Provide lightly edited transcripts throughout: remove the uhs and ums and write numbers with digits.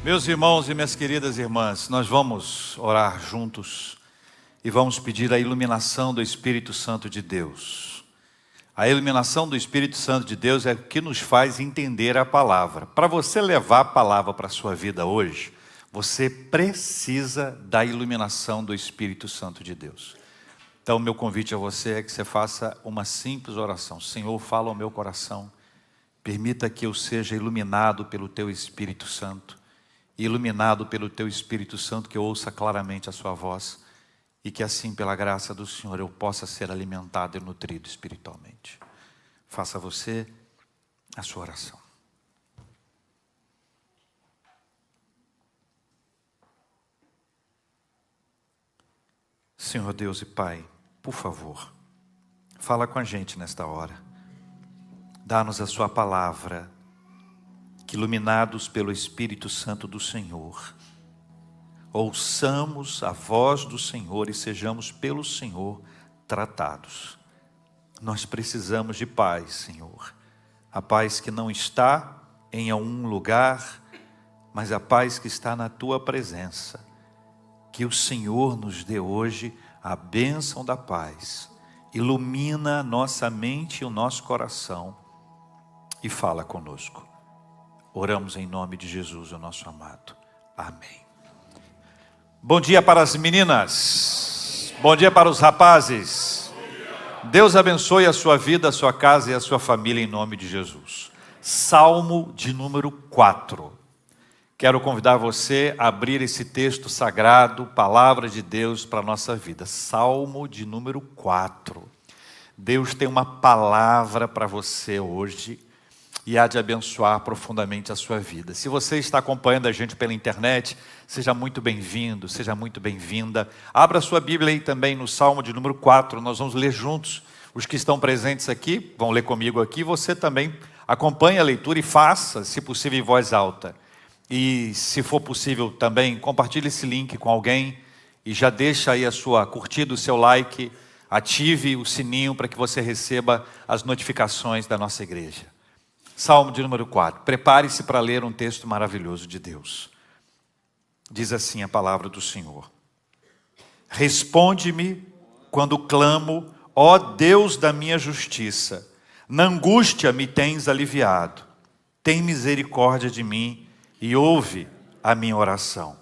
Meus irmãos e minhas queridas irmãs, nós vamos orar juntos e vamos pedir a iluminação do Espírito Santo de Deus. A iluminação do Espírito Santo de Deus é o que nos faz entender a palavra. Para você levar a palavra para a sua vida hoje, você precisa da iluminação do Espírito Santo de Deus. Então, meu convite a você é que você faça uma simples oração. Senhor, fala ao meu coração, permita que eu seja iluminado pelo Teu Espírito Santo. Iluminado pelo Teu Espírito Santo, que eu ouça claramente a Sua voz e que assim, pela graça do Senhor, eu possa ser alimentado e nutrido espiritualmente. Faça você a sua oração. Senhor Deus e Pai, por favor, fala com a gente nesta hora. Dá-nos a Sua palavra, que iluminados pelo Espírito Santo do Senhor, ouçamos a voz do Senhor e sejamos pelo Senhor tratados. Nós precisamos de paz, Senhor. A paz que não está em algum lugar, mas a paz que está na Tua presença. Que o Senhor nos dê hoje a bênção da paz. Ilumina a nossa mente e o nosso coração e fala conosco. Oramos em nome de Jesus, o nosso amado. Amém. Bom dia para as meninas. Bom dia para os rapazes. Deus abençoe a sua vida, a sua casa e a sua família em nome de Jesus. Salmo de número 4. Quero convidar você a abrir esse texto sagrado, palavra de Deus para a nossa vida. Salmo de número 4. Deus tem uma palavra para você hoje e há de abençoar profundamente a sua vida. Se você está acompanhando a gente pela internet, seja muito bem-vindo, seja muito bem-vinda. Abra sua Bíblia aí também no Salmo de número 4, nós vamos ler juntos. Os que estão presentes aqui, vão ler comigo aqui, você também acompanhe a leitura e faça, se possível, em voz alta. E se for possível também, compartilhe esse link com alguém e já deixa aí a sua curtida, o seu like, ative o sininho para que você receba as notificações da nossa igreja. Salmo de número 4. Prepare-se para ler um texto maravilhoso de Deus. Diz assim a palavra do Senhor. Responde-me quando clamo, ó Deus da minha justiça. Na angústia me tens aliviado. Tem misericórdia de mim e ouve a minha oração.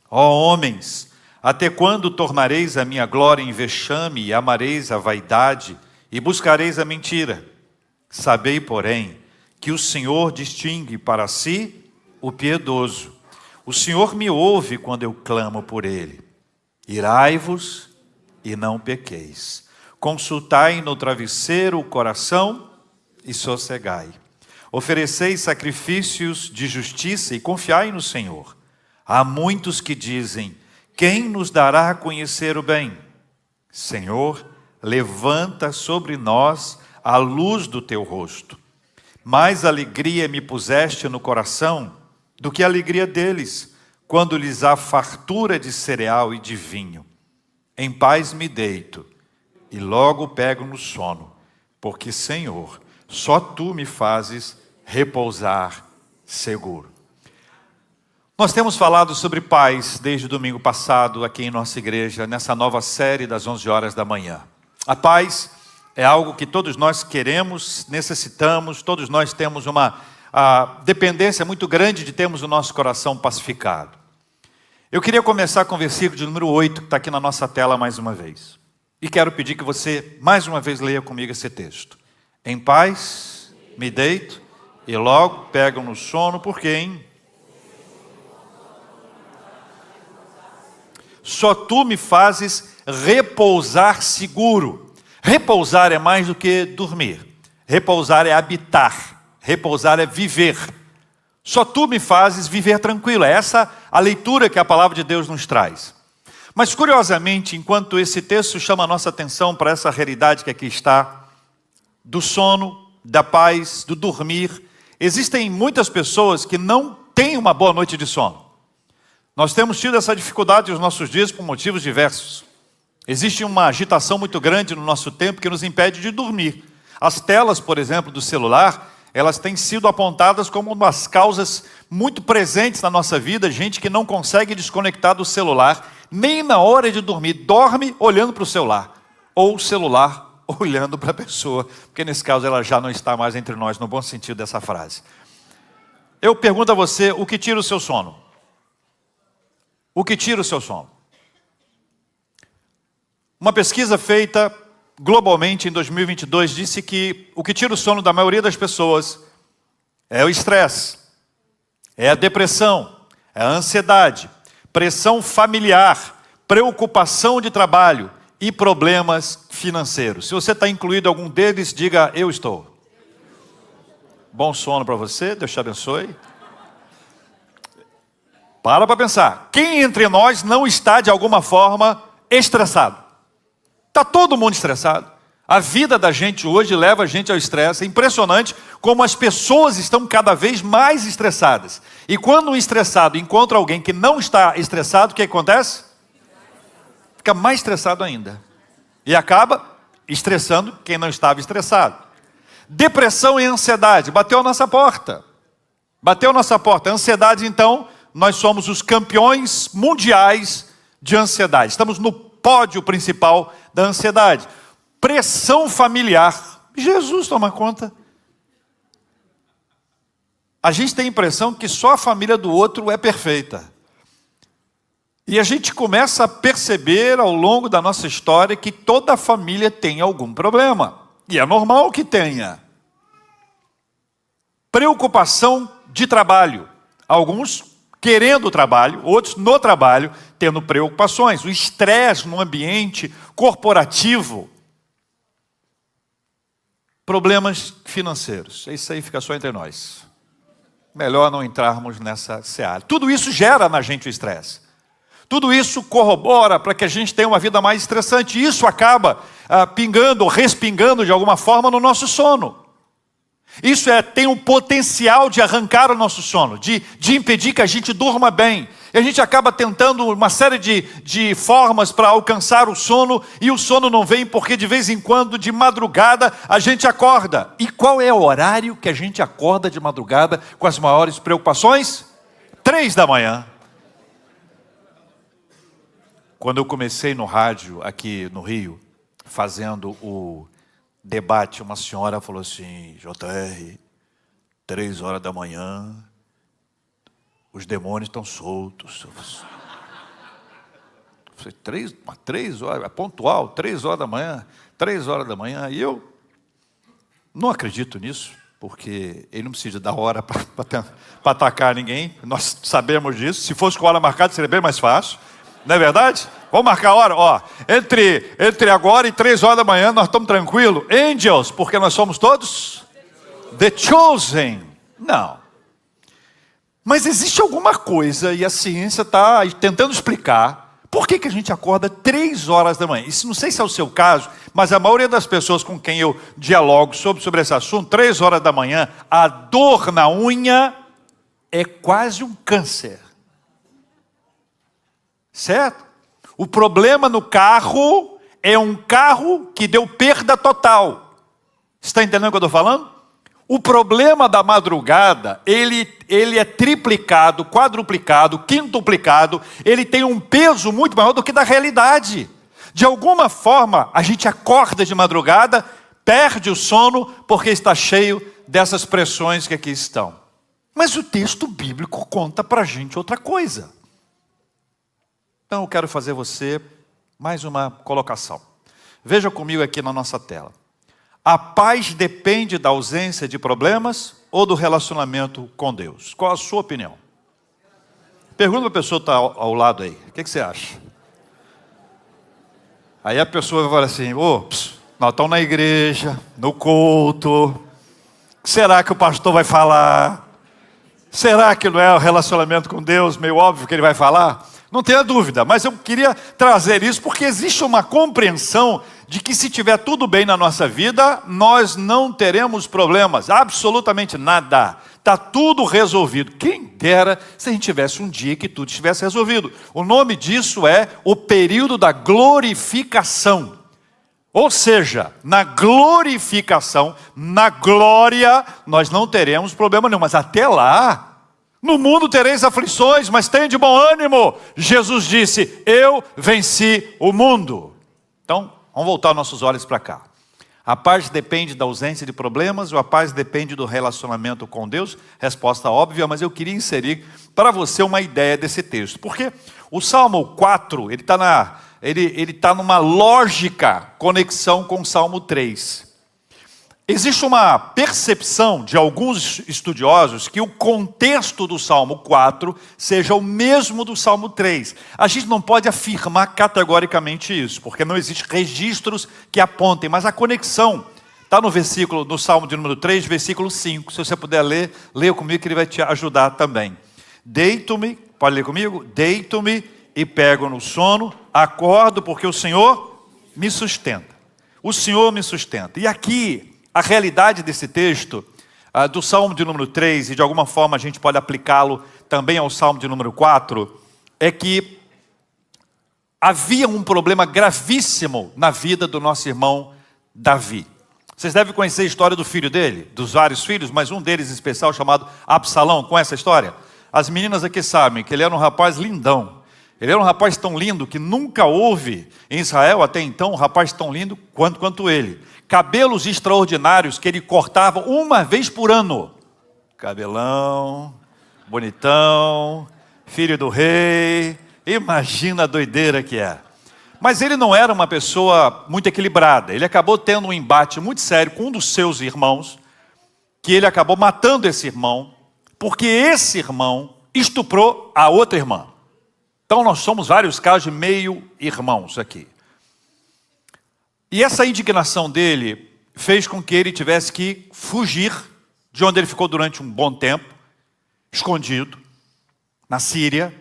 Ó homens, até quando tornareis a minha glória em vexame e amareis a vaidade e buscareis a mentira? Sabei, porém, que o Senhor distingue para si o piedoso. O Senhor me ouve quando eu clamo por Ele. Irai-vos e não pequeis. Consultai no travesseiro o coração e sossegai. Ofereceis sacrifícios de justiça e confiai no Senhor. Há muitos que dizem, quem nos dará a conhecer o bem? Senhor, levanta sobre nós a luz do Teu rosto. Mais alegria me puseste no coração do que a alegria deles, quando lhes há fartura de cereal e de vinho. Em paz me deito e logo pego no sono, porque, Senhor, só Tu me fazes repousar seguro. Nós temos falado sobre paz desde o domingo passado aqui em nossa igreja, nessa nova série das 11 horas da manhã. A paz é algo que todos nós queremos, necessitamos, todos nós temos uma dependência muito grande de termos o nosso coração pacificado. Eu queria começar com o versículo de número 8, que está aqui na nossa tela mais uma vez. E quero pedir que você, mais uma vez, leia comigo esse texto. Em paz me deito e logo pego no sono, porque só Tu me fazes repousar seguro. Repousar é mais do que dormir. Repousar é habitar. Repousar é viver. Só Tu me fazes viver tranquilo. É essa a leitura que a palavra de Deus nos traz. Mas curiosamente, enquanto esse texto chama a nossa atenção para essa realidade que aqui está, do sono, da paz, do dormir, existem muitas pessoas que não têm uma boa noite de sono. Nós temos tido essa dificuldade nos nossos dias por motivos diversos. Existe uma agitação muito grande no nosso tempo que nos impede de dormir. As telas, por exemplo, do celular, elas têm sido apontadas como uma das causas muito presentes na nossa vida, gente que não consegue desconectar do celular, nem na hora de dormir, dorme olhando para o celular, ou o celular olhando para a pessoa, porque nesse caso ela já não está mais entre nós, no bom sentido dessa frase. Eu pergunto a você, o que tira o seu sono? O que tira o seu sono? Uma pesquisa feita globalmente em 2022 disse que o que tira o sono da maioria das pessoas é o estresse, é a depressão, é a ansiedade, pressão familiar, preocupação de trabalho e problemas financeiros. Se você está incluído em algum deles, diga, eu estou. Bom sono para você, Deus te abençoe. Para pensar, quem entre nós não está de alguma forma estressado? Está todo mundo estressado. A vida da gente hoje leva a gente ao estresse. É impressionante como as pessoas estão cada vez mais estressadas. E quando um estressado encontra alguém que não está estressado, o que acontece? Fica mais estressado ainda. E acaba estressando quem não estava estressado. Depressão e ansiedade. Bateu a nossa porta. Bateu a nossa porta. A ansiedade, então, nós somos os campeões mundiais de ansiedade. Estamos no pódio principal da ansiedade. Pressão familiar. Jesus toma conta. A gente tem a impressão que só a família do outro é perfeita. E a gente começa a perceber ao longo da nossa história que toda família tem algum problema. E é normal que tenha. Preocupação de trabalho. Alguns querendo o trabalho, outros no trabalho, tendo preocupações. O estresse no ambiente corporativo. Problemas financeiros. Isso aí fica só entre nós. Melhor não entrarmos nessa seara. Tudo isso gera na gente o estresse. Tudo isso corrobora para que a gente tenha uma vida mais estressante. Isso acaba pingando, respingando de alguma forma no nosso sono. Isso tem um potencial de arrancar o nosso sono, de impedir que a gente durma bem. E a gente acaba tentando uma série de formas para alcançar o sono, e o sono não vem porque de vez em quando, de madrugada, a gente acorda. E qual é o horário que a gente acorda de madrugada com as maiores preocupações? 3 da manhã. Quando eu comecei no rádio aqui no Rio, fazendo o debate, uma senhora falou assim, JR, 3 horas da manhã, os demônios estão soltos. Eu falei, 3 horas, é pontual, 3 horas da manhã, 3 horas da manhã, e eu não acredito nisso, porque ele não precisa dar hora para atacar ninguém, nós sabemos disso, se fosse com hora marcada seria bem mais fácil, não é verdade? Vamos marcar a hora, ó, entre agora e 3 horas da manhã nós estamos tranquilos. Angels, porque nós somos todos the chosen. Não. Mas existe alguma coisa, e a ciência está tentando explicar, por que a gente acorda 3 horas da manhã. Isso não sei se é o seu caso, mas a maioria das pessoas com quem eu dialogo sobre esse assunto, 3 horas da manhã, a dor na unha é quase um câncer. Certo? O problema no carro é um carro que deu perda total. Você está entendendo o que eu estou falando? O problema da madrugada, ele é triplicado, quadruplicado, quintuplicado, ele tem um peso muito maior do que da realidade. De alguma forma, a gente acorda de madrugada, perde o sono, porque está cheio dessas pressões que aqui estão. Mas o texto bíblico conta para a gente outra coisa. Então eu quero fazer você mais uma colocação. Veja comigo aqui na nossa tela. A paz depende da ausência de problemas ou do relacionamento com Deus? Qual a sua opinião? Pergunta para a pessoa que está ao lado aí. O que você acha? Aí a pessoa vai falar assim, nós estamos na igreja, no culto. O que será que o pastor vai falar? Será que não é o relacionamento com Deus? Meio óbvio que ele vai falar? Não tenha dúvida, mas eu queria trazer isso porque existe uma compreensão de que se tiver tudo bem na nossa vida, nós não teremos problemas, absolutamente nada. Está tudo resolvido. Quem dera se a gente tivesse um dia que tudo estivesse resolvido. O nome disso é o período da glorificação. Ou seja, na glorificação, na glória, nós não teremos problema nenhum. Mas até lá, no mundo tereis aflições, mas tenha de bom ânimo. Jesus disse, eu venci o mundo. Então, vamos voltar nossos olhos para cá. A paz depende da ausência de problemas ou a paz depende do relacionamento com Deus? Resposta óbvia, mas eu queria inserir para você uma ideia desse texto. Porque o Salmo 4, ele está numa lógica conexão com o Salmo 3. Existe uma percepção de alguns estudiosos que o contexto do Salmo 4 seja o mesmo do Salmo 3. A gente não pode afirmar categoricamente isso, porque não existem registros que apontem, mas a conexão está no Salmo de número 3, versículo 5. Se você puder ler, leia comigo que ele vai te ajudar também. Deito-me, pode ler comigo? Deito-me e pego no sono, acordo porque o Senhor me sustenta. O Senhor me sustenta. E aqui, a realidade desse texto, do Salmo de número 3, e de alguma forma a gente pode aplicá-lo também ao Salmo de número 4, é que havia um problema gravíssimo na vida do nosso irmão Davi. Vocês devem conhecer a história do filho dele, dos vários filhos, mas um deles em especial chamado Absalão. Conhece a história? As meninas aqui sabem que ele era um rapaz lindão. Ele era um rapaz tão lindo que nunca houve em Israel até então um rapaz tão lindo quanto ele. Cabelos extraordinários que ele cortava uma vez por ano. Cabelão, bonitão, filho do rei. Imagina a doideira que é. Mas ele não era uma pessoa muito equilibrada. Ele acabou tendo um embate muito sério com um dos seus irmãos, que ele acabou matando esse irmão, porque esse irmão estuprou a outra irmã. Então nós somos vários casos de meio-irmãos aqui. E essa indignação dele fez com que ele tivesse que fugir de onde ele ficou durante um bom tempo, escondido, na Síria.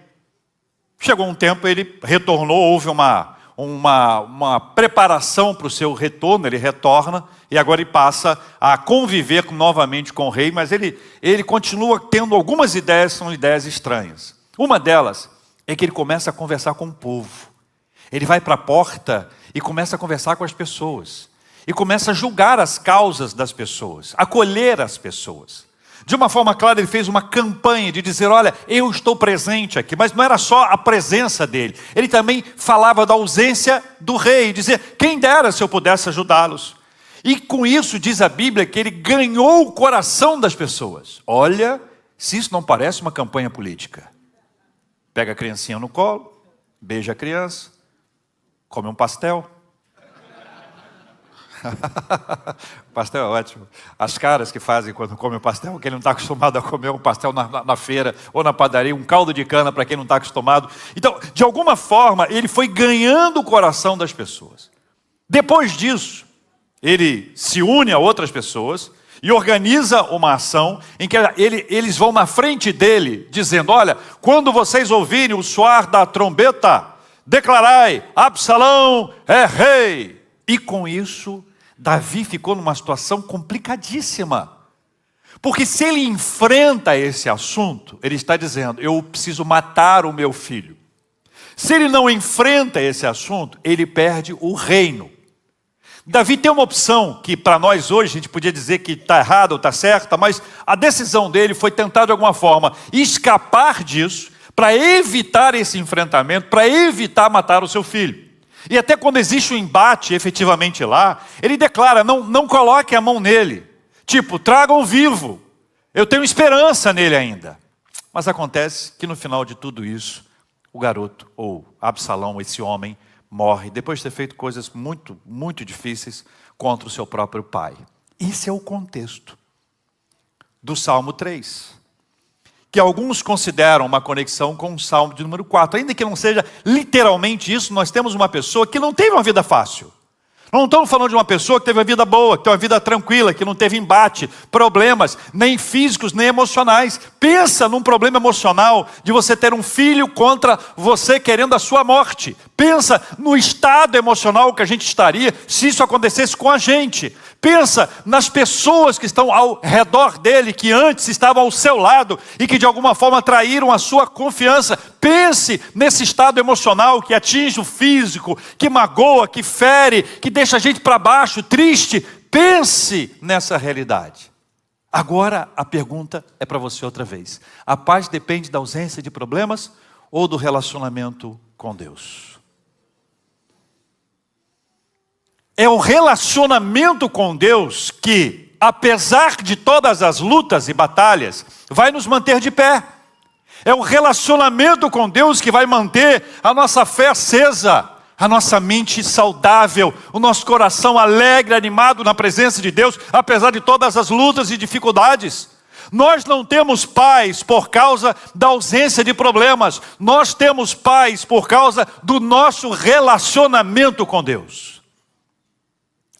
Chegou um tempo, ele retornou, houve uma preparação para o seu retorno, ele retorna, e agora ele passa a conviver novamente com o rei, mas ele continua tendo algumas ideias, são ideias estranhas. Uma delas é que ele começa a conversar com o povo. Ele vai para a porta e começa a conversar com as pessoas. E começa a julgar as causas das pessoas, acolher as pessoas. De uma forma clara, ele fez uma campanha de dizer, olha, eu estou presente aqui. Mas não era só a presença dele. Ele também falava da ausência do rei. Dizia, quem dera se eu pudesse ajudá-los. E com isso, diz a Bíblia, que ele ganhou o coração das pessoas. Olha, se isso não parece uma campanha política. Pega a criancinha no colo, beija a criança, come um pastel. Pastel é ótimo. As caras que fazem quando come um pastel, quem não está acostumado a comer um pastel na feira ou na padaria, um caldo de cana para quem não está acostumado. Então, de alguma forma, ele foi ganhando o coração das pessoas. Depois disso, ele se une a outras pessoas e organiza uma ação em que eles vão na frente dele, dizendo, olha, quando vocês ouvirem o soar da trombeta, declarai, Absalão é rei. E com isso, Davi ficou numa situação complicadíssima. Porque se ele enfrenta esse assunto, ele está dizendo, eu preciso matar o meu filho. Se ele não enfrenta esse assunto, ele perde o reino. Davi tem uma opção que para nós hoje a gente podia dizer que está errada ou está certa, mas a decisão dele foi tentar de alguma forma escapar disso para evitar esse enfrentamento, para evitar matar o seu filho. E até quando existe um embate efetivamente lá, ele declara, não coloque a mão nele. Tipo, tragam vivo, eu tenho esperança nele ainda. Mas acontece que no final de tudo isso, o garoto, ou Absalão, esse homem, morre, depois de ter feito coisas muito, muito difíceis contra o seu próprio pai. Esse é o contexto do Salmo 3. Que alguns consideram uma conexão com o Salmo de número 4. Ainda que não seja literalmente isso, nós temos uma pessoa que não teve uma vida fácil. Não estamos falando de uma pessoa que teve uma vida boa, que teve uma vida tranquila, que não teve embate, problemas, nem físicos, nem emocionais. Pensa num problema emocional de você ter um filho contra você querendo a sua morte. Pensa no estado emocional que a gente estaria se isso acontecesse com a gente. Pensa nas pessoas que estão ao redor dele, que antes estavam ao seu lado e que de alguma forma traíram a sua confiança. Pense nesse estado emocional que atinge o físico, que magoa, que fere, que deixa a gente para baixo, triste. Pense nessa realidade. Agora a pergunta é para você outra vez. A paz depende da ausência de problemas ou do relacionamento com Deus? É o relacionamento com Deus que, apesar de todas as lutas e batalhas, vai nos manter de pé. É o relacionamento com Deus que vai manter a nossa fé acesa, a nossa mente saudável, o nosso coração alegre, animado na presença de Deus, apesar de todas as lutas e dificuldades. Nós não temos paz por causa da ausência de problemas. Nós temos paz por causa do nosso relacionamento com Deus.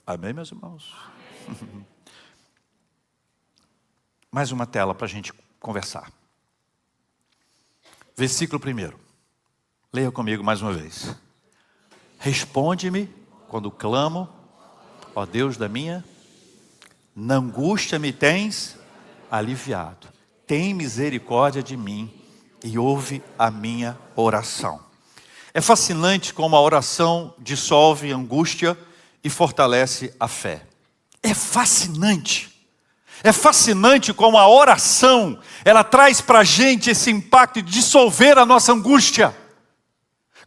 Amém, meus irmãos? Amém. Mais uma tela para a gente conversar. Versículo 1. Leia comigo mais uma vez. Responde-me quando clamo, ó Deus da minha, na angústia me tens aliviado. Tem misericórdia de mim e ouve a minha oração. É fascinante como a oração dissolve a angústia e fortalece a fé. É fascinante. É fascinante como a oração, ela traz para a gente esse impacto de dissolver a nossa angústia.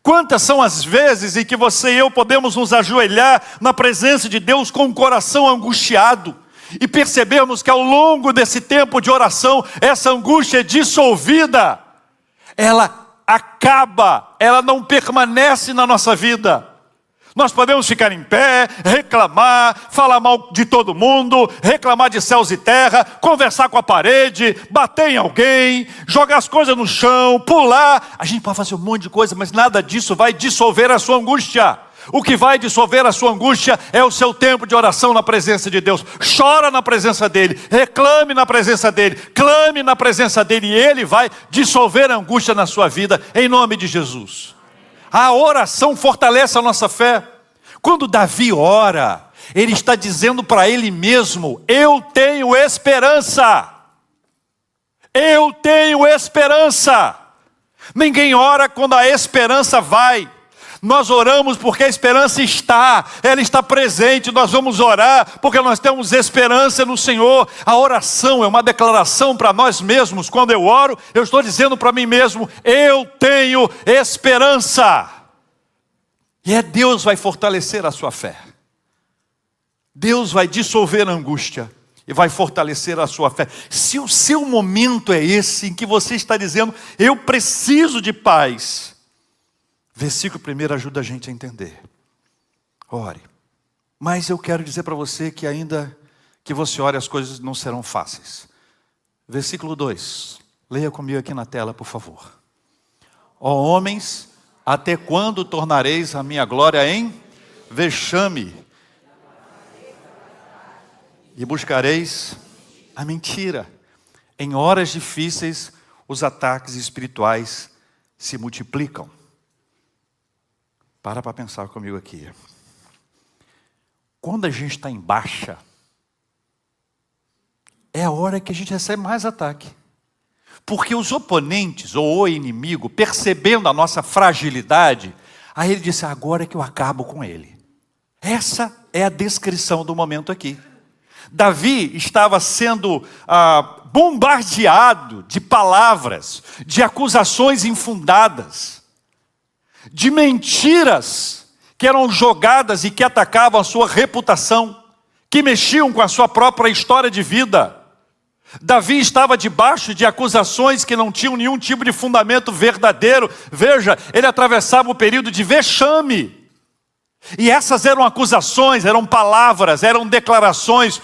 Quantas são as vezes em que você e eu podemos nos ajoelhar na presença de Deus com o coração angustiado e percebemos que ao longo desse tempo de oração, essa angústia é dissolvida. Ela acaba, ela não permanece na nossa vida. Nós podemos ficar em pé, reclamar, falar mal de todo mundo, reclamar de céus e terra, conversar com a parede, bater em alguém, jogar as coisas no chão, pular. A gente pode fazer um monte de coisa, mas nada disso vai dissolver a sua angústia. O que vai dissolver a sua angústia é o seu tempo de oração na presença de Deus. Chora na presença dEle, reclame na presença dEle, clame na presença dEle, e Ele vai dissolver a angústia na sua vida, em nome de Jesus. A oração fortalece a nossa fé. Quando Davi ora, ele está dizendo para ele mesmo: eu tenho esperança. Eu tenho esperança. Ninguém ora quando a esperança vai. Nós oramos porque a esperança está, ela está presente. Nós vamos orar porque nós temos esperança no Senhor. A oração é uma declaração para nós mesmos. Quando eu oro, eu estou dizendo para mim mesmo: eu tenho esperança. E Deus vai fortalecer a sua fé. Deus vai dissolver a angústia e vai fortalecer a sua fé. Se o seu momento é esse, em que você está dizendo: eu preciso de paz, versículo 1 ajuda a gente a entender. Ore. Mas eu quero dizer para você que ainda que você ore, as coisas não serão fáceis. Versículo 2. Leia comigo aqui na tela, por favor. Ó homens, até quando tornareis a minha glória em vexame? E buscareis a mentira. Em horas difíceis, os ataques espirituais se multiplicam. Para pensar comigo aqui. Quando a gente está em baixa, é a hora que a gente recebe mais ataque. Porque os oponentes, ou o inimigo, percebendo a nossa fragilidade, aí ele disse: agora é que eu acabo com ele. Essa é a descrição do momento aqui. Davi estava sendo bombardeado de palavras, de acusações infundadas, de mentiras que eram jogadas e que atacavam a sua reputação, que mexiam com a sua própria história de vida. Davi estava debaixo de acusações que não tinham nenhum tipo de fundamento verdadeiro. Veja, ele atravessava o período de vexame. E essas eram acusações, eram palavras, eram declarações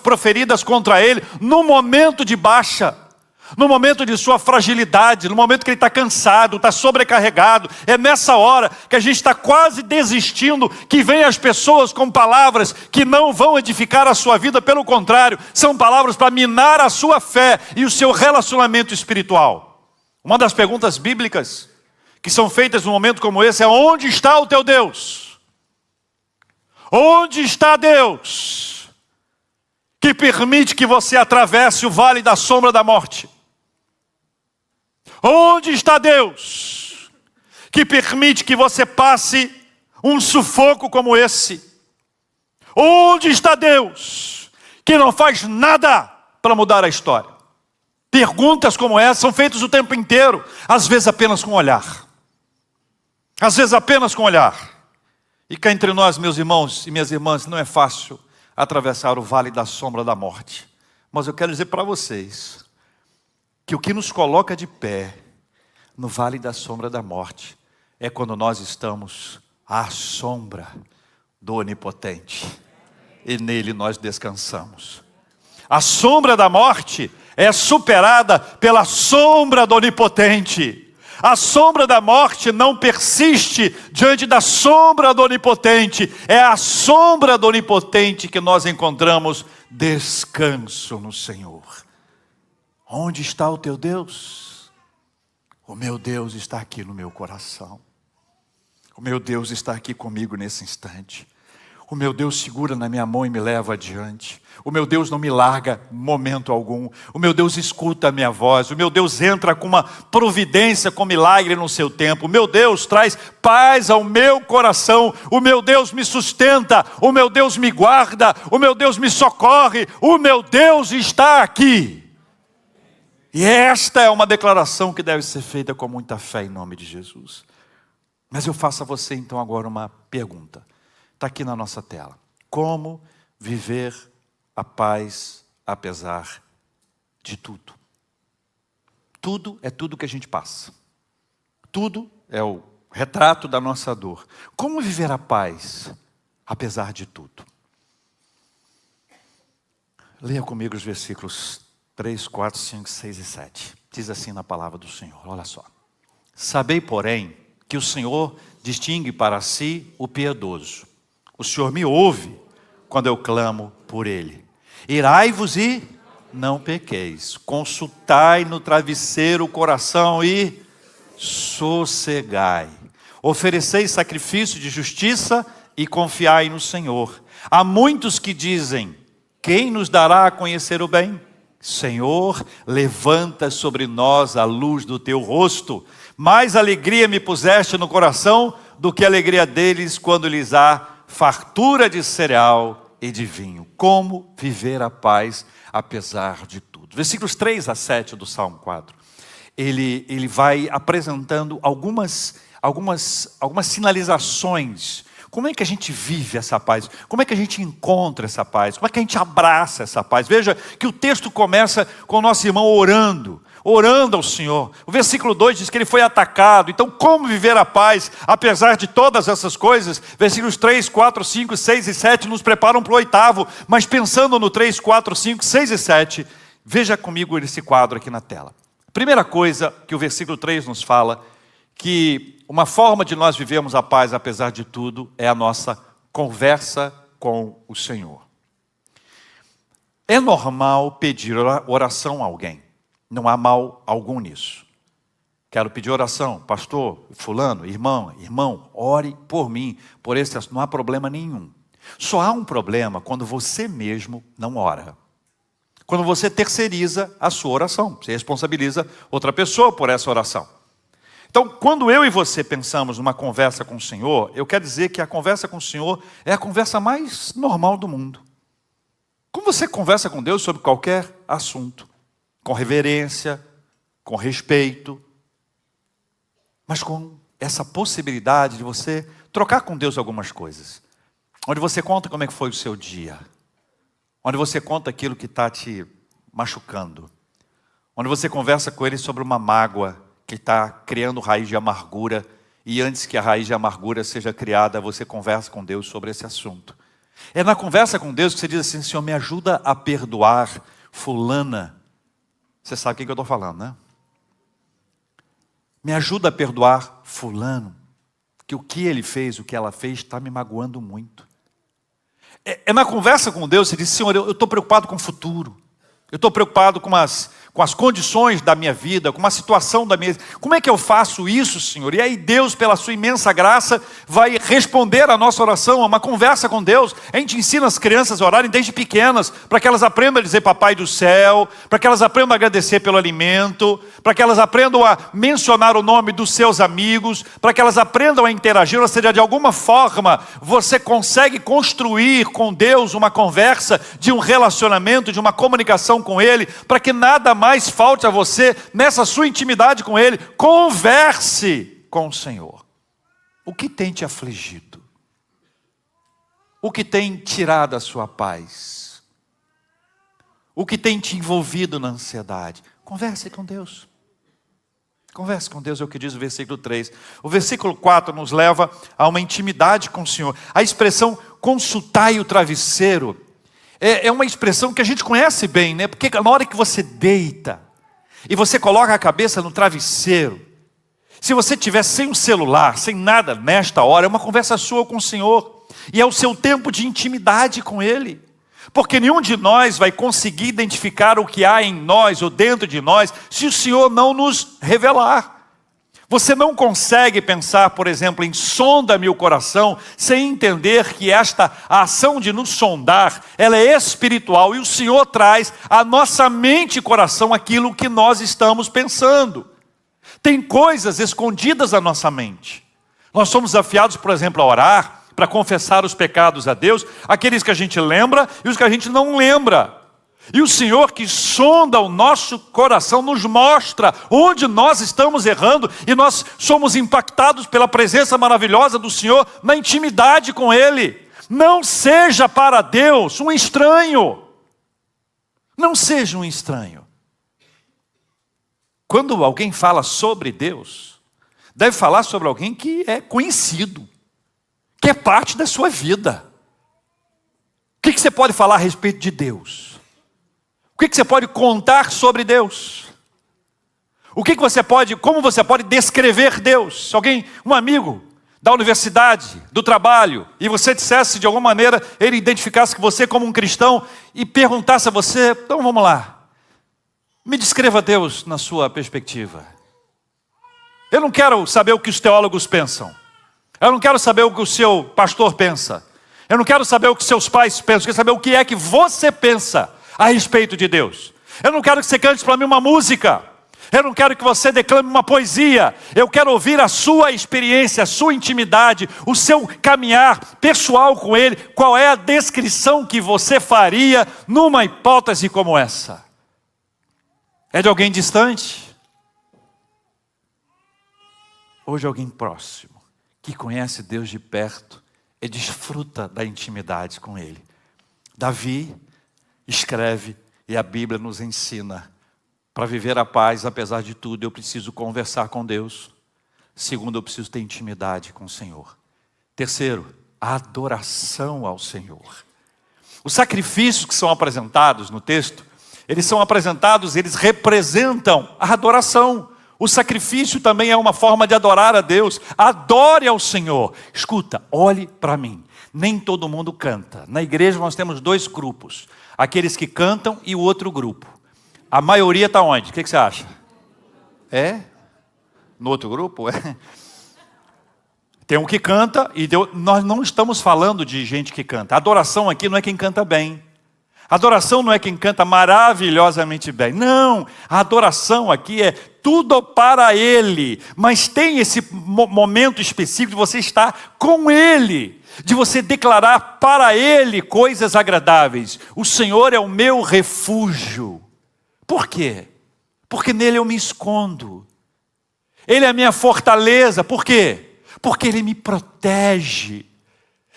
proferidas contra ele no momento de baixa, no momento de sua fragilidade, no momento que ele está cansado, está sobrecarregado. É nessa hora que a gente está quase desistindo, que vem as pessoas com palavras que não vão edificar a sua vida. Pelo contrário, são palavras para minar a sua fé e o seu relacionamento espiritual. Uma das perguntas bíblicas que são feitas num momento como esse é: onde está o teu Deus? Onde está Deus? que permite que você atravesse o vale da sombra da morte? Onde está Deus que permite que você passe um sufoco como esse? Onde está Deus que não faz nada para mudar a história? Perguntas como essa são feitas o tempo inteiro, às vezes apenas com olhar. Às vezes apenas com olhar. E cá entre nós, meus irmãos e minhas irmãs, não é fácil atravessar o vale da sombra da morte. Mas eu quero dizer para vocês que o que nos coloca de pé no vale da sombra da morte é quando nós estamos à sombra do Onipotente. E nele nós descansamos. A sombra da morte é superada pela sombra do Onipotente. A sombra da morte não persiste diante da sombra do Onipotente. É a sombra do Onipotente que nós encontramos descanso no Senhor. Onde está o teu Deus? O meu Deus está aqui no meu coração. O meu Deus está aqui comigo nesse instante. O meu Deus segura na minha mão e me leva adiante. O meu Deus não me larga momento algum. O meu Deus escuta a minha voz. O meu Deus entra com uma providência, com milagre no seu tempo. O meu Deus traz paz ao meu coração. O meu Deus me sustenta. O meu Deus me guarda. O meu Deus me socorre. O meu Deus está aqui. E esta é uma declaração que deve ser feita com muita fé em nome de Jesus. Mas eu faço a você então agora uma pergunta. Está aqui na nossa tela. Como viver a paz apesar de tudo? Tudo é tudo que a gente passa. Tudo é o retrato da nossa dor. Como viver a paz apesar de tudo? Leia comigo os versículos 3, 4, 5, 6 e 7. Diz assim na palavra do Senhor, olha só. Sabei, porém, que o Senhor distingue para si o piedoso. O Senhor me ouve quando eu clamo por Ele. Irai-vos e não pequeis. Consultai no travesseiro o coração e sossegai. Ofereceis sacrifício de justiça e confiai no Senhor. Há muitos que dizem, quem nos dará a conhecer o bem? Senhor, levanta sobre nós a luz do teu rosto. Mais alegria me puseste no coração do que a alegria deles quando lhes há fartura de cereal e de vinho. Como viver a paz apesar de tudo? Versículos 3 a 7 do Salmo 4. Ele vai apresentando algumas sinalizações. Como é que a gente vive essa paz? Como é que a gente encontra essa paz? Como é que a gente abraça essa paz? Veja que o texto começa com o nosso irmão orando ao Senhor. O versículo 2 diz que ele foi atacado. Então, como viver a paz, apesar de todas essas coisas? Versículos 3, 4, 5, 6 e 7 nos preparam para o 8º. Mas pensando no 3, 4, 5, 6 e 7, veja comigo esse quadro aqui na tela. Primeira coisa que o versículo 3 nos fala, que uma forma de nós vivermos a paz, apesar de tudo, é a nossa conversa com o Senhor. É normal pedir oração a alguém. Não há mal algum nisso. Quero pedir oração, pastor, fulano, irmão, ore por mim, por esse assunto. Não há problema nenhum. Só há um problema quando você mesmo não ora. Quando você terceiriza a sua oração. Você responsabiliza outra pessoa por essa oração. Então, quando eu e você pensamos numa conversa com o Senhor, eu quero dizer que a conversa com o Senhor é a conversa mais normal do mundo. Como você conversa com Deus sobre qualquer assunto. Com reverência, com respeito, mas com essa possibilidade de você trocar com Deus algumas coisas. Onde você conta como é que foi o seu dia. Onde você conta aquilo que está te machucando. Onde você conversa com Ele sobre uma mágoa que está criando raiz de amargura. E antes que a raiz de amargura seja criada, você conversa com Deus sobre esse assunto. É na conversa com Deus que você diz assim, Senhor, me ajuda a perdoar fulana. Você sabe o que eu estou falando, né? Me ajuda a perdoar fulano, que o que ele fez, o que ela fez, está me magoando muito. É na conversa com Deus, você diz, Senhor, eu estou preocupado com o futuro. Eu estou preocupado com as condições da minha vida, com uma situação da minha vida. Como é que eu faço isso, Senhor? E aí Deus, pela sua imensa graça, vai responder a nossa oração, a uma conversa com Deus. A gente ensina as crianças a orarem desde pequenas, para que elas aprendam a dizer papai do céu, para que elas aprendam a agradecer pelo alimento, para que elas aprendam a mencionar o nome dos seus amigos, para que elas aprendam a interagir, ou seja, de alguma forma, você consegue construir com Deus uma conversa, de um relacionamento, de uma comunicação com Ele, para que nada mais falte a você nessa sua intimidade com Ele. Converse com o Senhor. O que tem te afligido? O que tem tirado a sua paz? O que tem te envolvido na ansiedade? Converse com Deus. Converse com Deus, é o que diz o versículo 3. O versículo 4 nos leva a uma intimidade com o Senhor. A expressão consultai o travesseiro é uma expressão que a gente conhece bem, né? Porque na hora que você deita e você coloca a cabeça no travesseiro, se você estiver sem um celular, sem nada nesta hora, é uma conversa sua com o Senhor. E é o seu tempo de intimidade com Ele. Porque nenhum de nós vai conseguir identificar o que há em nós ou dentro de nós, se o Senhor não nos revelar. Você não consegue pensar, por exemplo, em sonda-me o coração, sem entender que a ação de nos sondar, ela é espiritual, e o Senhor traz à nossa mente e coração aquilo que nós estamos pensando. Tem coisas escondidas na nossa mente. Nós somos desafiados, por exemplo, a orar, para confessar os pecados a Deus, aqueles que a gente lembra e os que a gente não lembra. E o Senhor que sonda o nosso coração nos mostra onde nós estamos errando, e nós somos impactados pela presença maravilhosa do Senhor na intimidade com Ele. Não seja para Deus um estranho. Não seja um estranho. Quando alguém fala sobre Deus, deve falar sobre alguém que é conhecido, que é parte da sua vida. O que você pode falar a respeito de Deus? O que você pode contar sobre Deus? Como você pode descrever Deus? Se alguém, um amigo da universidade, do trabalho, e você dissesse de alguma maneira, ele identificasse você como um cristão e perguntasse a você, então vamos lá, me descreva Deus na sua perspectiva. Eu não quero saber o que os teólogos pensam. Eu não quero saber o que o seu pastor pensa. Eu não quero saber o que seus pais pensam. Eu quero saber o que é que você pensa a respeito de Deus. Eu não quero que você cante para mim uma música. Eu não quero que você declame uma poesia. Eu quero ouvir a sua experiência, a sua intimidade, o seu caminhar pessoal com Ele. Qual é a descrição que você faria numa hipótese como essa? É de alguém distante? Ou de alguém próximo, que conhece Deus de perto e desfruta da intimidade com Ele? Davi escreve, e a Bíblia nos ensina, para viver a paz, apesar de tudo, eu preciso conversar com Deus. Segundo, eu preciso ter intimidade com o Senhor. Terceiro, a adoração ao Senhor. Os sacrifícios que são apresentados no texto, eles representam a adoração. O sacrifício também é uma forma de adorar a Deus. Adore ao Senhor. Escuta, olhe para mim. Nem todo mundo canta. Na igreja nós temos dois grupos. Aqueles que cantam e o outro grupo. A maioria está onde? O que você acha? É? No outro grupo? É. Tem um que canta e nós não estamos falando de gente que canta. A adoração aqui não é quem canta bem. A adoração não é quem canta maravilhosamente bem. Não, a adoração aqui é tudo para Ele. Mas tem esse momento específico de você estar com Ele. De você declarar para Ele coisas agradáveis. O Senhor é o meu refúgio. Por quê? Porque nele eu me escondo. Ele é a minha fortaleza. Por quê? Porque Ele me protege.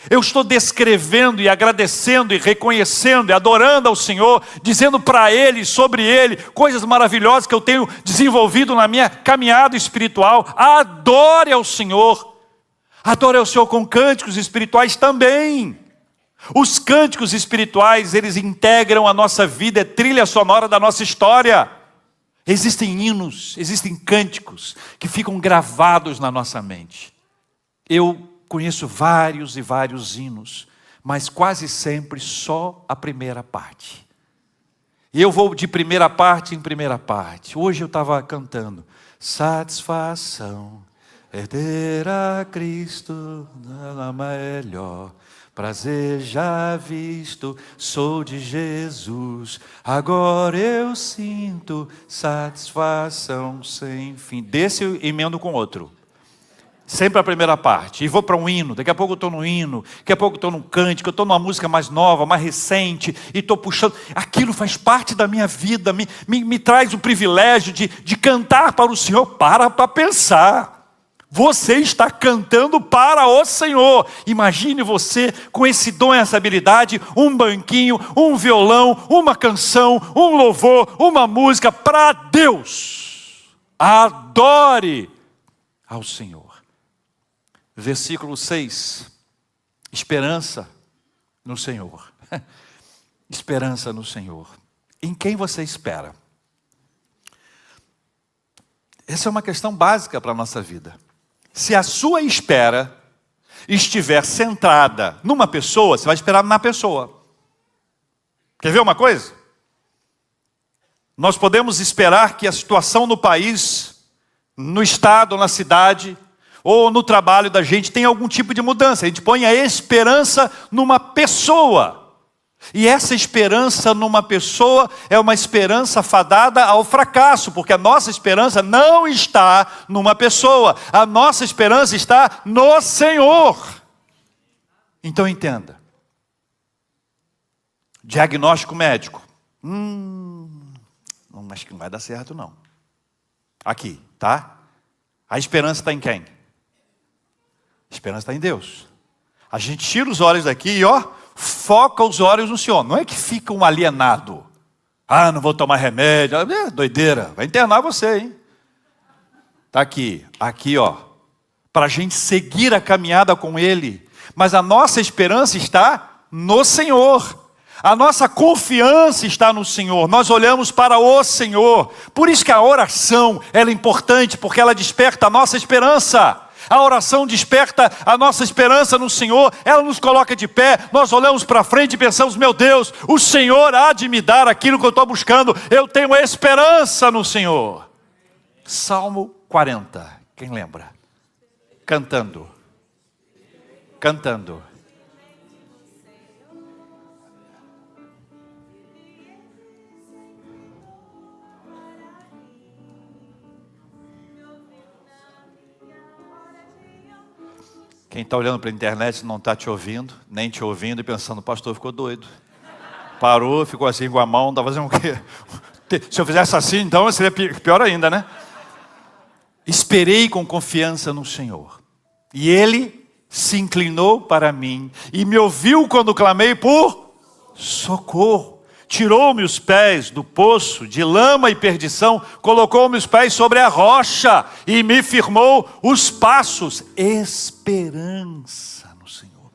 Eu estou descrevendo e agradecendo e reconhecendo e adorando ao Senhor, dizendo para Ele, sobre Ele, coisas maravilhosas que eu tenho desenvolvido na minha caminhada espiritual. Adore ao Senhor. Adore ao Senhor com cânticos espirituais também. Os cânticos espirituais, eles integram a nossa vida, é trilha sonora da nossa história. Existem hinos, existem cânticos que ficam gravados na nossa mente. Eu conheço vários e vários hinos, mas quase sempre só a primeira parte. E eu vou de primeira parte em primeira parte. Hoje eu estava cantando. Satisfação é ter a Cristo na melhor. Prazer já visto, sou de Jesus. Agora eu sinto satisfação sem fim. Desse eu emendo com outro. Sempre a primeira parte. E vou para um hino. Daqui a pouco eu estou no hino. Daqui a pouco eu estou num cântico. Eu estou numa música mais nova, mais recente. E estou puxando. Aquilo faz parte da minha vida. Me traz o privilégio de cantar para o Senhor. Para pensar. Você está cantando para o Senhor. Imagine você com esse dom e essa habilidade. Um banquinho, um violão, uma canção, um louvor, uma música para Deus. Adore ao Senhor. Versículo 6, esperança no Senhor. Esperança no Senhor. Em quem você espera? Essa é uma questão básica para a nossa vida. Se a sua espera estiver centrada numa pessoa, você vai esperar na pessoa. Quer ver uma coisa? Nós podemos esperar que a situação no país, no estado, na cidade, ou no trabalho da gente tem algum tipo de mudança. A gente põe a esperança numa pessoa. E essa esperança numa pessoa é uma esperança fadada ao fracasso, porque a nossa esperança não está numa pessoa. A nossa esperança está no Senhor. Então entenda. Diagnóstico médico. Acho que não vai dar certo não. Aqui, tá? A esperança está em quem? A esperança está em Deus. A gente tira os olhos daqui e foca os olhos no Senhor. Não é que fica um alienado. Não vou tomar remédio. Doideira. Vai internar você, hein? Está aqui, para a gente seguir a caminhada com Ele. Mas a nossa esperança está no Senhor. A nossa confiança está no Senhor. Nós olhamos para o Senhor. Por isso que a oração ela é importante, porque ela desperta a nossa esperança. A oração desperta a nossa esperança no Senhor. Ela nos coloca de pé. Nós olhamos para frente e pensamos, meu Deus, o Senhor há de me dar aquilo que eu estou buscando. Eu tenho esperança no Senhor. Salmo 40. Quem lembra? Cantando. Quem está olhando para a internet não está te ouvindo, nem te ouvindo e pensando, o pastor ficou doido. Parou, ficou assim com a mão, está fazendo o quê? Se eu fizesse assim, então seria pior ainda, né? Esperei com confiança no Senhor. E Ele se inclinou para mim e me ouviu quando clamei por socorro. Tirou-me os pés do poço de lama e perdição, colocou-me os pés sobre a rocha e me firmou os passos. Esperança no Senhor.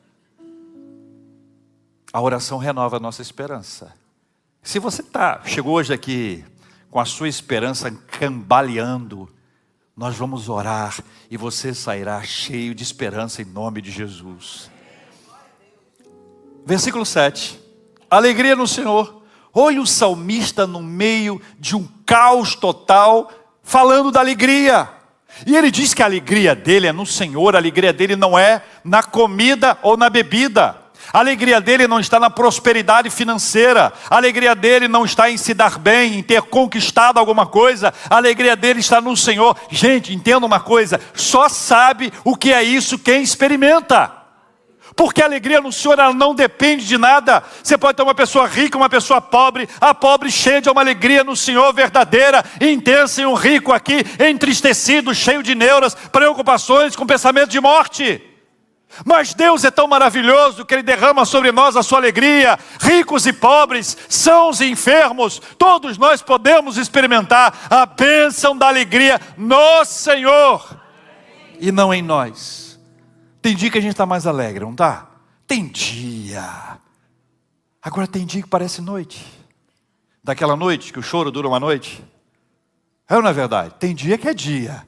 A oração renova a nossa esperança. Se você chegou hoje aqui com a sua esperança cambaleando, nós vamos orar e você sairá cheio de esperança em nome de Jesus. Versículo 7. Alegria no Senhor. Olha o salmista no meio de um caos total, falando da alegria. E ele diz que a alegria dele é no Senhor, a alegria dele não é na comida ou na bebida. A alegria dele não está na prosperidade financeira. A alegria dele não está em se dar bem, em ter conquistado alguma coisa. A alegria dele está no Senhor. Gente, entenda uma coisa, só sabe o que é isso quem experimenta. Porque a alegria no Senhor ela não depende de nada. Você pode ter uma pessoa rica, uma pessoa pobre. A pobre cheia de uma alegria no Senhor verdadeira, intensa, e um rico aqui entristecido, cheio de neuras, preocupações, com pensamento de morte. Mas Deus é tão maravilhoso que Ele derrama sobre nós a sua alegria. Ricos e pobres, sãos e enfermos, todos nós podemos experimentar a bênção da alegria no Senhor e não em nós. Tem dia que a gente está mais alegre, não está? Tem dia. Agora tem dia que parece noite. Daquela noite que o choro dura uma noite. É ou não é verdade? Tem dia que é dia.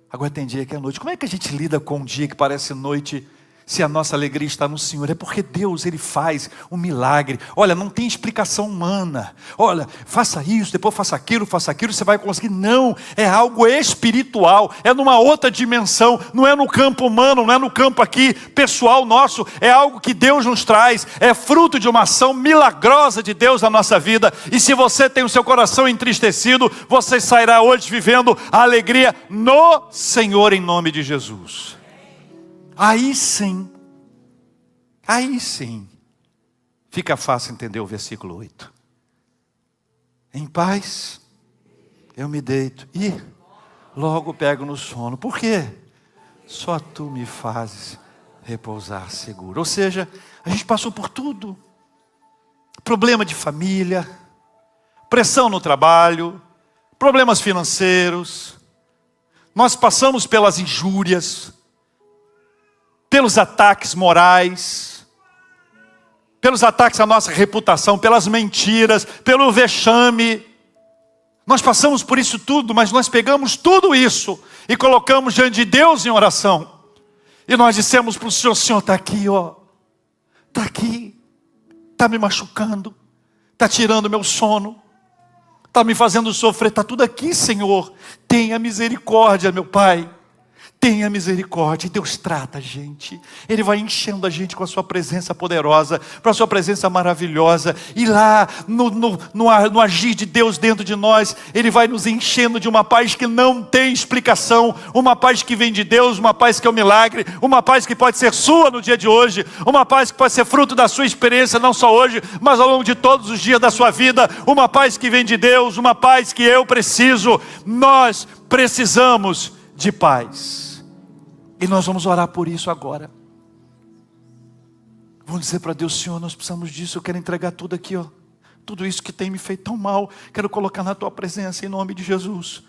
Agora tem dia que é noite. Como é que a gente lida com um dia que parece noite? se a nossa alegria está no Senhor? É porque Deus, Ele faz um milagre. Olha, não tem explicação humana. Olha, faça isso, depois faça aquilo, você vai conseguir. Não, é algo espiritual, é numa outra dimensão, não é no campo humano, não é no campo aqui, pessoal nosso, é algo que Deus nos traz, é fruto de uma ação milagrosa de Deus na nossa vida. E se você tem o seu coração entristecido, você sairá hoje vivendo a alegria no Senhor, em nome de Jesus. Aí sim, fica fácil entender o versículo 8. Em paz, eu me deito e logo pego no sono. Por quê? Só tu me fazes repousar seguro. Ou seja, a gente passou por tudo. Problema de família, pressão no trabalho, problemas financeiros. Nós passamos pelas injúrias, pelos ataques morais, pelos ataques à nossa reputação, pelas mentiras, pelo vexame. Nós passamos por isso tudo, mas nós pegamos tudo isso e colocamos diante de Deus em oração. E nós dissemos para o Senhor: Senhor, está aqui, ó, está aqui, está me machucando, está tirando meu sono, está me fazendo sofrer, está tudo aqui, Senhor. Tenha misericórdia, meu Pai. Tenha misericórdia. E Deus trata a gente. Ele vai enchendo a gente com a sua presença poderosa, com a sua presença maravilhosa. E lá, no agir de Deus dentro de nós, Ele vai nos enchendo de uma paz que não tem explicação. Uma paz que vem de Deus, uma paz que é um milagre, uma paz que pode ser sua no dia de hoje, uma paz que pode ser fruto da sua experiência, não só hoje, mas ao longo de todos os dias da sua vida. Uma paz que vem de Deus, uma paz que eu preciso. Nós precisamos de paz. E nós vamos orar por isso agora. Vamos dizer para Deus: Senhor, nós precisamos disso. Eu quero entregar tudo aqui, ó. Tudo isso que tem me feito tão mal, quero colocar na tua presença em nome de Jesus.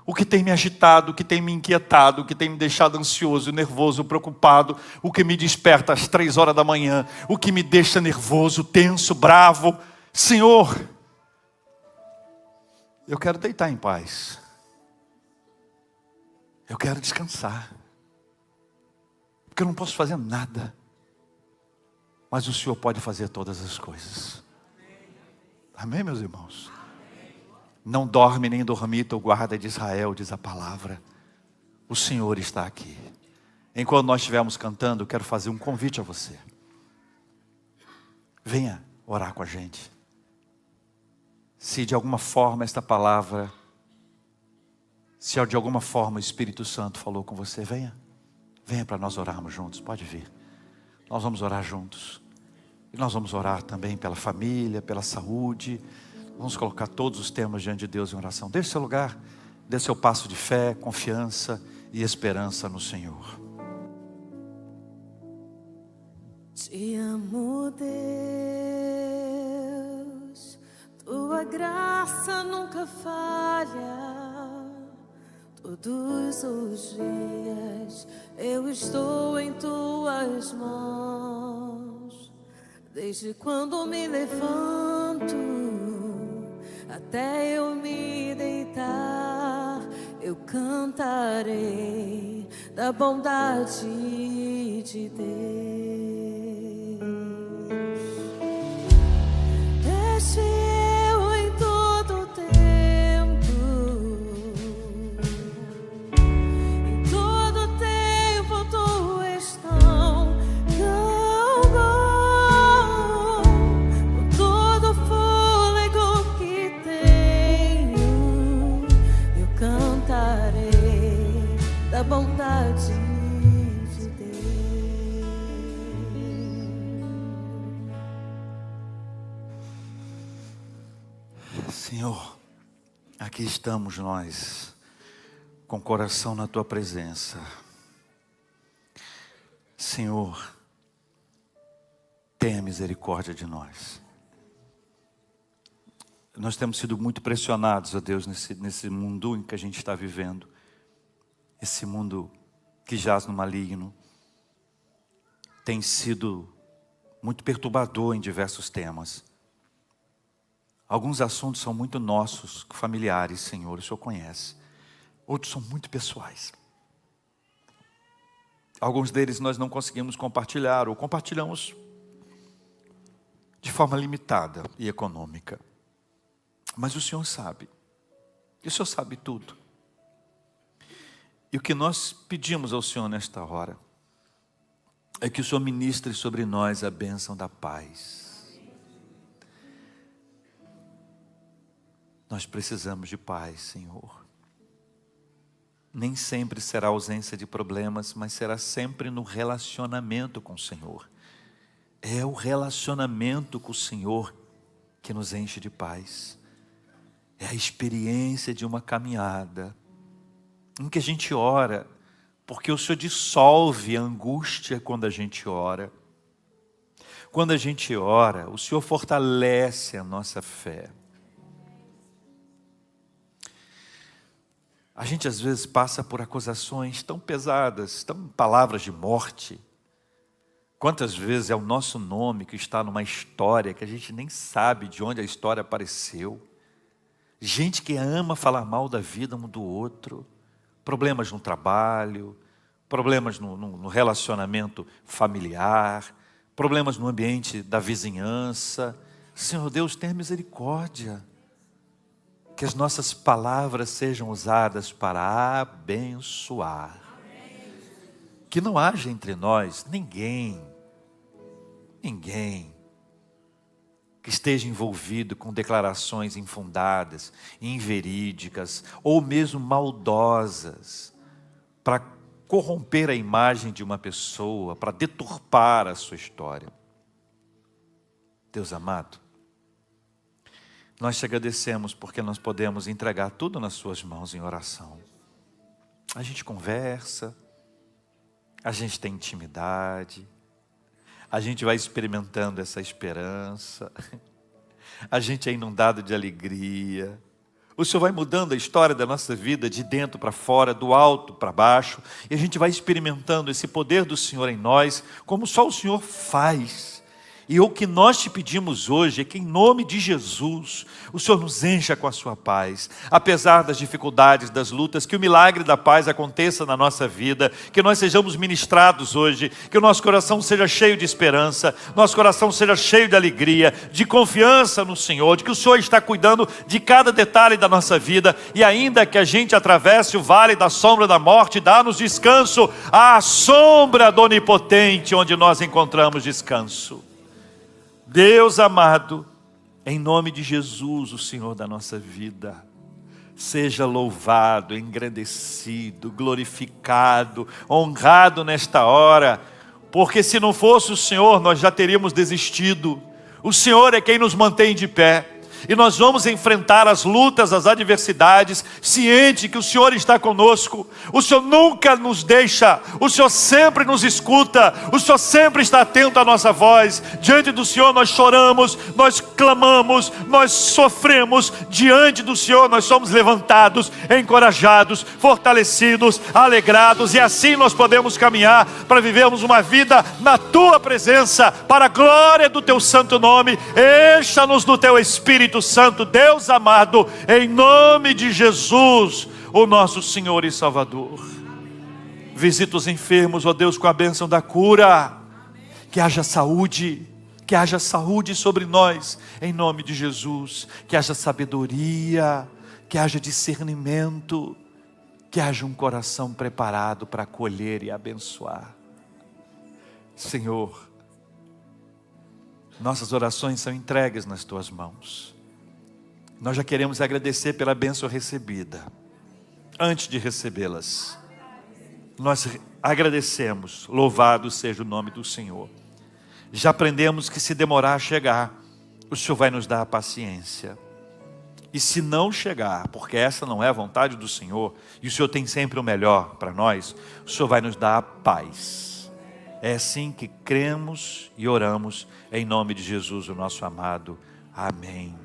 O que tem me agitado, o que tem me inquietado, o que tem me deixado ansioso, nervoso, preocupado, o que me desperta às 3 horas da manhã, o que me deixa nervoso, tenso, bravo. Senhor, eu quero deitar em paz. Eu quero descansar. Porque eu não posso fazer nada. Mas o Senhor pode fazer todas as coisas. Amém, meus irmãos? Não dorme nem dormita o guarda de Israel, diz a palavra. O Senhor está aqui. Enquanto nós estivermos cantando, eu quero fazer um convite a você. Venha orar com a gente. Se de alguma forma esta palavra, se de alguma forma o Espírito Santo falou com você, venha. Venha para nós orarmos juntos, pode vir. Nós vamos orar juntos. E nós vamos orar também pela família, pela saúde. Vamos colocar todos os temas diante de Deus em oração. Deixe seu lugar, dê seu passo de fé, confiança e esperança no Senhor. Te amo, Deus, tua graça nunca falha. Todos os dias eu estou em tuas mãos. Desde quando me levanto até eu me deitar, eu cantarei da bondade de Deus. Deixe eu em todo tempo, em todo tempo tu és tão bom. Com todo o fôlego que tenho, eu cantarei da bondade de Deus. Senhor, aqui estamos nós, com o coração na tua presença. Senhor, tenha misericórdia de nós. Nós temos sido muito pressionados, ó Deus, nesse mundo em que a gente está vivendo. Esse mundo que jaz no maligno tem sido muito perturbador em diversos temas. Alguns assuntos são muito nossos, familiares, Senhor, o Senhor conhece. Outros são muito pessoais. Alguns deles nós não conseguimos compartilhar, ou compartilhamos de forma limitada e econômica. Mas o Senhor sabe. E o Senhor sabe tudo. E o que nós pedimos ao Senhor nesta hora é que o Senhor ministre sobre nós a bênção da paz. Nós precisamos de paz, Senhor. Nem sempre será ausência de problemas, mas será sempre no relacionamento com o Senhor. É o relacionamento com o Senhor que nos enche de paz. É a experiência de uma caminhada em que a gente ora, porque o Senhor dissolve a angústia quando a gente ora. Quando a gente ora, o Senhor fortalece a nossa fé. A gente às vezes passa por acusações tão pesadas, tão palavras de morte. Quantas vezes é o nosso nome que está numa história que a gente nem sabe de onde a história apareceu. Gente que ama falar mal da vida um do outro. Problemas no trabalho, problemas no relacionamento familiar, problemas no ambiente da vizinhança. Senhor Deus, tenha misericórdia. Que as nossas palavras sejam usadas para abençoar. Que não haja entre nós ninguém que esteja envolvido com declarações infundadas, inverídicas ou mesmo maldosas para corromper a imagem de uma pessoa, para deturpar a sua história. Deus amado, nós te agradecemos porque nós podemos entregar tudo nas suas mãos em oração. A gente conversa, a gente tem intimidade, a gente vai experimentando essa esperança, a gente é inundado de alegria. O Senhor vai mudando a história da nossa vida de dentro para fora, do alto para baixo, e a gente vai experimentando esse poder do Senhor em nós, como só o Senhor faz. E o que nós te pedimos hoje é que em nome de Jesus, o Senhor nos encha com a sua paz. Apesar das dificuldades, das lutas, que o milagre da paz aconteça na nossa vida, que nós sejamos ministrados hoje, que o nosso coração seja cheio de esperança, nosso coração seja cheio de alegria, de confiança no Senhor, de que o Senhor está cuidando de cada detalhe da nossa vida, e ainda que a gente atravesse o vale da sombra da morte, dá-nos descanso à sombra do Onipotente, onde nós encontramos descanso. Deus amado, em nome de Jesus, o Senhor da nossa vida, seja louvado, engrandecido, glorificado, honrado nesta hora, porque se não fosse o Senhor, nós já teríamos desistido. O Senhor é quem nos mantém de pé. E nós vamos enfrentar as lutas, as adversidades, ciente que o Senhor está conosco. O Senhor nunca nos deixa, o Senhor sempre nos escuta, o Senhor sempre está atento à nossa voz. Diante do Senhor nós choramos, nós clamamos, nós sofremos. Diante do Senhor nós somos levantados, encorajados, fortalecidos, alegrados. E assim nós podemos caminhar para vivermos uma vida na Tua presença, para a glória do Teu santo nome. Encha-nos do Teu Espírito Santo, Deus amado, em nome de Jesus, o nosso Senhor e Salvador. Visita os enfermos, ó Deus, com a bênção da cura. Que haja saúde sobre nós, em nome de Jesus. Que haja sabedoria, que haja discernimento, que haja um coração preparado para acolher e abençoar. Senhor, nossas orações são entregues nas Tuas mãos. Nós já queremos agradecer pela bênção recebida. Antes de recebê-las, nós agradecemos. Louvado seja o nome do Senhor. Já aprendemos que se demorar a chegar, o Senhor vai nos dar a paciência. E se não chegar, porque essa não é a vontade do Senhor, e o Senhor tem sempre o melhor para nós, o Senhor vai nos dar a paz. É assim que cremos e oramos, em nome de Jesus, o nosso amado. Amém.